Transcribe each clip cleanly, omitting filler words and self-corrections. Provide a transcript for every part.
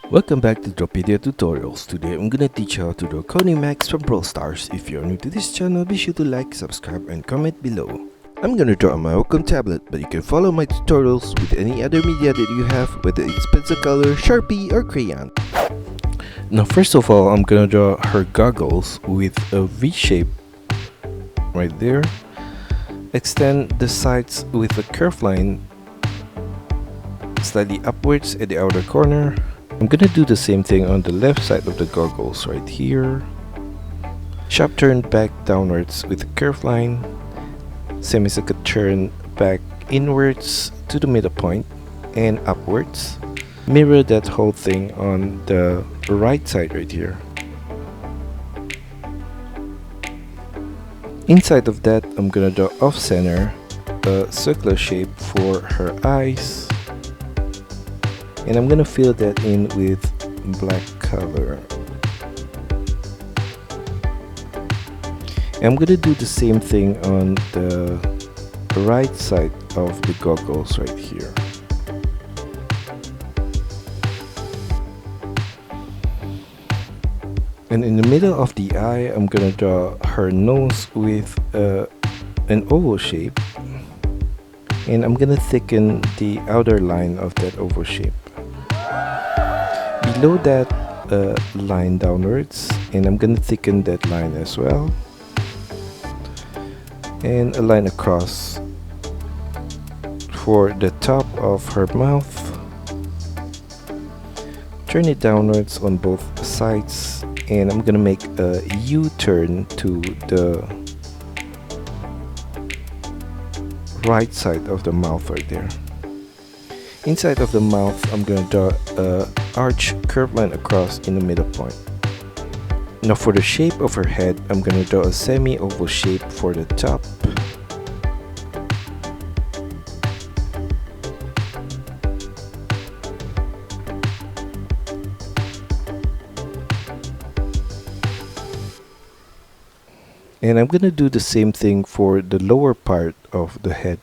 Welcome back to DRAWPEDIA tutorials. Today I'm gonna teach you how to draw Cony Max from Brawl Stars. If you're new to this channel, be sure to like, subscribe, and comment below. I'm gonna draw on my Wacom tablet, but you can follow my tutorials with any other media that you have, whether it's pencil color, Sharpie, or crayon. Now first of all, I'm gonna draw her goggles with a V shape right there. Extend the sides with a curved line slightly upwards at the outer corner. I'm gonna do the same thing on the left side of the goggles right here. Sharp turn back downwards with a curved line. Semicircle turn back inwards to the middle point and upwards. Mirror that whole thing on the right side right here. Inside of that, I'm gonna draw off center a circular shape for her eyes. And I'm gonna fill that in with black color. And I'm gonna do the same thing on the right side of the goggles right here. And in the middle of the eye, I'm gonna draw her nose with an oval shape. And I'm gonna thicken the outer line of that oval shape. Below that line downwards, and I'm gonna thicken that line as well, and a line across for the top of her mouth. Turn it downwards on both sides, and I'm gonna make a U-turn to the right side of the mouth right there. Inside of the mouth, I'm gonna draw a arch curved line across in the middle point. Now for the shape of her head, I'm gonna draw a semi-oval shape for the top. And I'm gonna do the same thing for the lower part of the head.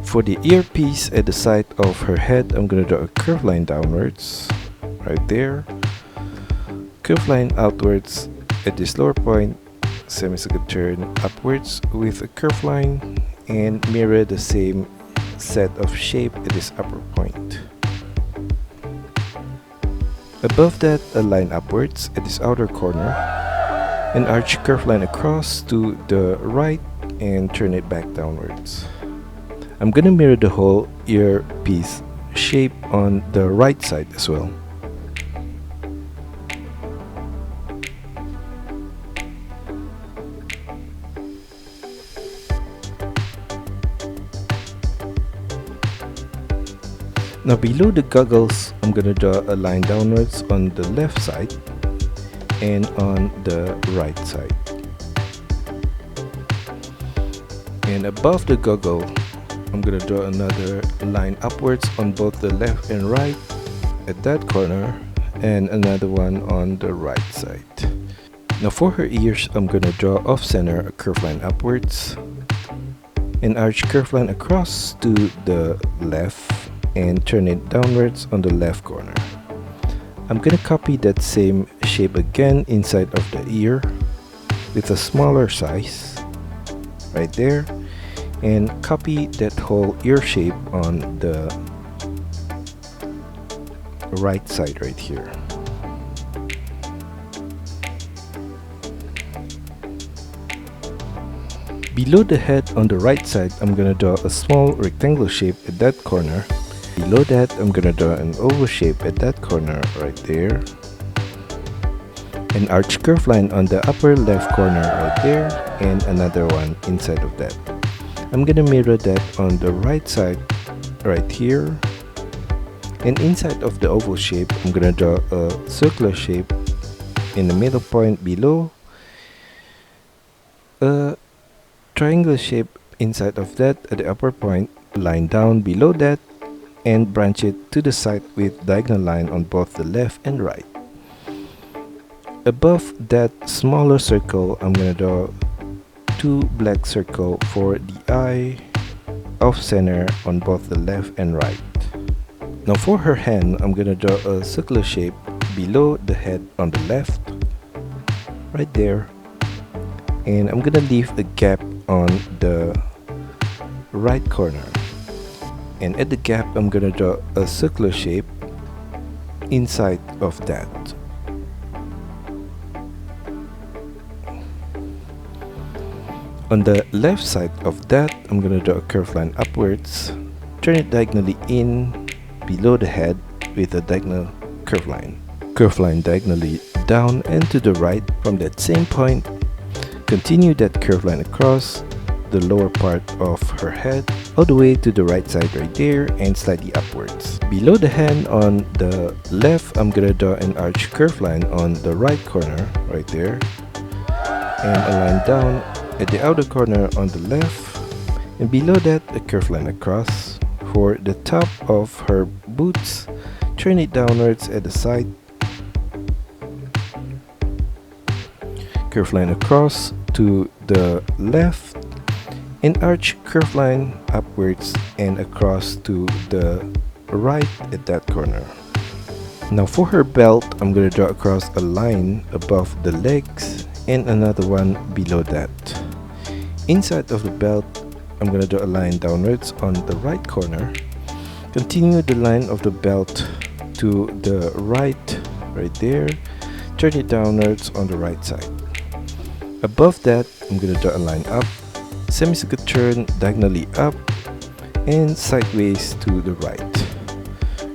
For the earpiece at the side of her head, I'm gonna draw a curved line downwards, right there. Curved line outwards at this lower point, semicircle turn upwards with a curved line, and mirror the same set of shape at this upper point. Above that, a line upwards at this outer corner, an arch curved line across to the right, and turn it back downwards. I'm gonna mirror the whole earpiece shape on the right side as well. Now below the goggles, I'm gonna draw a line downwards on the left side and on the right side. And above the goggle, I'm gonna draw another line upwards on both the left and right at that corner, and another one on the right side. Now for her ears, I'm gonna draw off center a curved line upwards, an arch curved line across to the left, and turn it downwards on the left corner. I'm gonna copy that same shape again inside of the ear with a smaller size right there, and copy that whole ear shape on the right side right here. Below the head on the right side, I'm gonna draw a small rectangular shape at that corner. Below that, I'm gonna draw an oval shape at that corner right there. An arch curved line on the upper left corner right there, and another one inside of that. I'm gonna mirror that on the right side right here. And inside of the oval shape, I'm gonna draw a circular shape in the middle point below. A triangular shape inside of that at the upper point, line down below that, and branch it to the side with diagonal line on both the left and right. above that smaller circle, I'm gonna draw 2 black circle for the eye off center on both the left and right. Now for her hand, I'm gonna draw a circular shape below the head on the left, right there, and I'm gonna leave a gap on the right corner, and at the gap I'm gonna draw a circular shape inside of that. On the left side of that, I'm gonna draw a curved line upwards, turn it diagonally in below the head with a diagonal curved line. Curved line diagonally down and to the right from that same point. Continue that curved line across the lower part of her head all the way to the right side right there and slightly upwards. Below the hand on the left, I'm gonna draw an arch curved line on the right corner right there, and a line down at the outer corner on the left, and below that a curved line across for the top of her boots. Turn it downwards at the side, curved line across to the left, and arch curved line upwards and across to the right at that corner. Now for her belt, I'm gonna draw across a line above the legs and another one below that. Inside of the belt, I'm gonna draw a line downwards on the right corner. Continue the line of the belt to the right there. Turn it downwards on the right side. Above that, I'm gonna draw a line up, semicircular turn diagonally up and sideways to the right.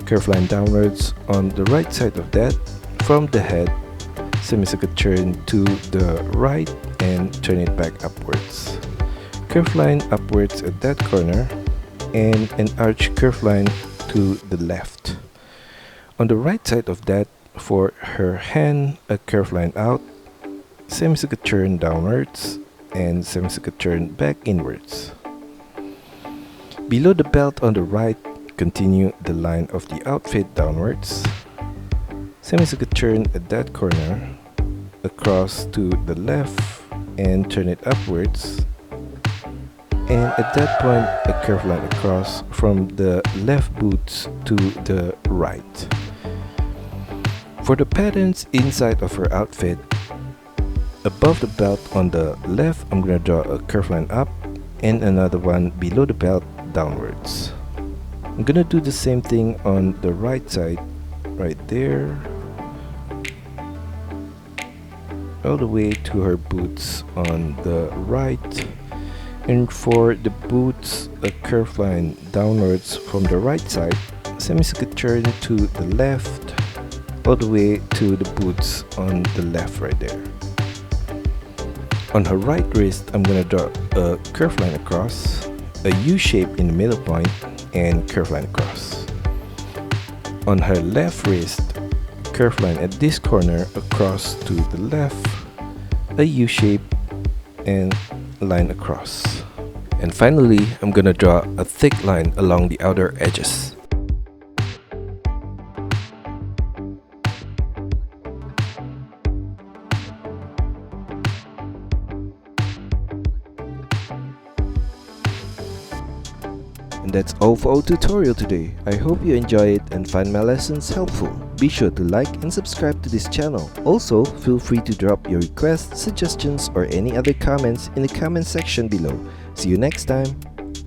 Curved line downwards on the right side of that from the head, semicircular turn to the right and turn it back upwards. Curved line upwards at that corner and an arch curved line to the left. On the right side of that, for her hand, a curved line out, semicircular turn downwards and semicircular turn back inwards. Below the belt on the right, continue the line of the outfit downwards, semicircular turn at that corner, across to the left and turn it upwards, and at that point a curved line across from the left boots to the right. For the patterns inside of her outfit, above the belt on the left, I'm gonna draw a curved line up and another one below the belt downwards. I'm gonna do the same thing on the right side right there, all the way to her boots on the right, and for the boots a curved line downwards from the right side, semicircular turn to the left, all the way to the boots on the left right there. On her right wrist, I'm gonna draw a curved line across, a U shape in the middle point, and curved line across. On her left wrist, curved line at this corner across to the left, a U shape and line across. And finally, I'm gonna draw a thick line along the outer edges. And that's all for our tutorial today. I hope you enjoy it and find my lessons helpful. Be sure to like and subscribe to this channel. Also, feel free to drop your requests, suggestions, or any other comments in the comment section below. See you next time.